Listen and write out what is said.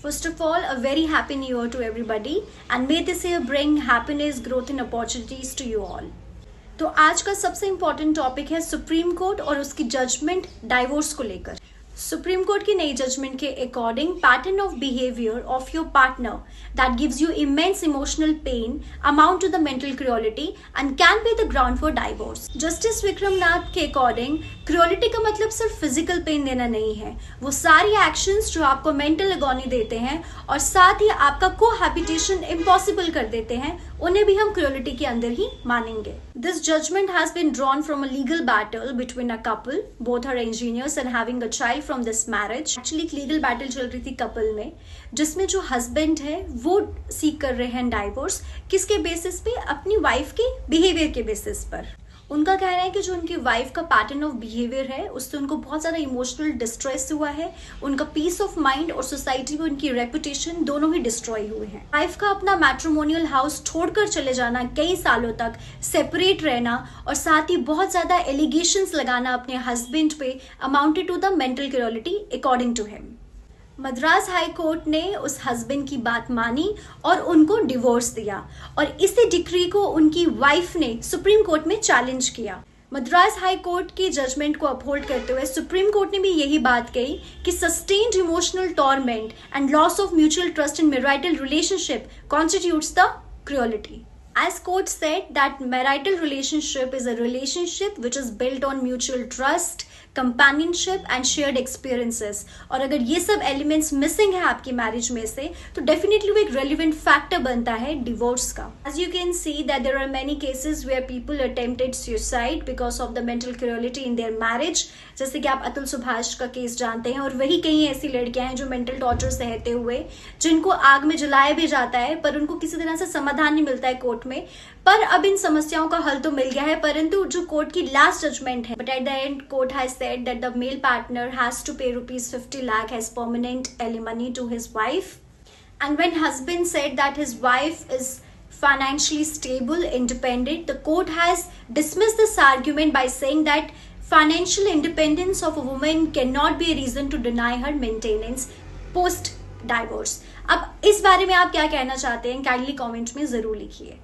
First of all, a very happy new year to everybody and may this year bring happiness, growth and opportunities to you all. तो आज का सबसे important topic है supreme court और उसकी judgement divorce को लेकर। Supreme court की नई जजमेंट के according pattern of behaviour of your partner that gives you immense emotional pain amount to the mental cruelty and can be the ground for divorce. Justice Vikramnath के according क्रूरलिटी का मतलब सिर्फ physical pain देना नहीं है, वो सारी एक्शंस जो आपको मेंटल अगोनी देते हैं और साथ ही आपका कोहैबिटेशन इम्पॉसिबल कर देते हैं, उन्हें भी हम क्रूरलिटी के अंदर ही मानेंगे। This judgment has been drawn from a legal battle between a couple. Both are engineers and having a child from this marriage. Actually एक लीगल बैटल चल रही थी कपल में, जिसमें जो हस्बैंड है वो सीख कर रहे हैं डाइवोर्स। किसके बेसिस पे? अपनी वाइफ के बिहेवियर के बेसिस पर। उनका कहना है कि जो उनकी वाइफ का पैटर्न ऑफ बिहेवियर है उससे उनको बहुत ज़्यादा इमोशनल डिस्ट्रेस हुआ है, उनका पीस ऑफ माइंड और सोसाइटी में उनकी रेपुटेशन दोनों ही डिस्ट्रॉय हुए हैं। वाइफ का अपना मैट्रिमोनियल हाउस छोड़कर चले जाना, कई सालों तक सेपरेट रहना और साथ ही बहुत ज़्यादा एलिगेशंस लगाना अपने हस्बैंड पे amounted to the mental cruelty according to him. Madras high court ने उस हस्बैंड की बात मानी और उनको डिवोर्स दिया और इसी डिक्री को उनकी वाइफ ने सुप्रीम कोर्ट में चैलेंज किया। मद्रास हाई कोर्ट की जजमेंट को अपहोल्ड करते हुए सुप्रीम कोर्ट ने भी यही बात कही कि sustained emotional torment and loss of mutual trust in marital relationship constitutes the क्रूरलिटी। As court said that marital relationship is a relationship which is built on mutual trust, companionship and shared experiences. और अगर ये सब elements missing है आपकी marriage में से तो definitely वो एक relevant factor बनता है divorce का। As you can see that there are many cases where people attempted suicide because of the mental cruelty in their marriage. जैसे कि आप अतुल सुभाष का केस जानते हैं और वही कई ऐसी लड़कियां हैं जो मेंटल टॉर्चर सहते हुए जिनको आग में जलाया भी जाता है पर उनको किसी तरह से समाधान नहीं मिलता है कोर्ट में। पर अब इन समस्याओं का हल तो मिल गया है, परंतु जो कोर्ट की लास्ट जजमेंट है, but at the end court has said that the male partner has to pay ₹50 lakh as permanent alimony to his wife. And when husband said that his wife is financially stable, independent, the court has dismissed this argument by saying that financial independence of a woman cannot be a reason to deny her maintenance post divorce. अब इस बारे में आप क्या कहना चाहते हैं? Kindly comment में जरूर लिखिए।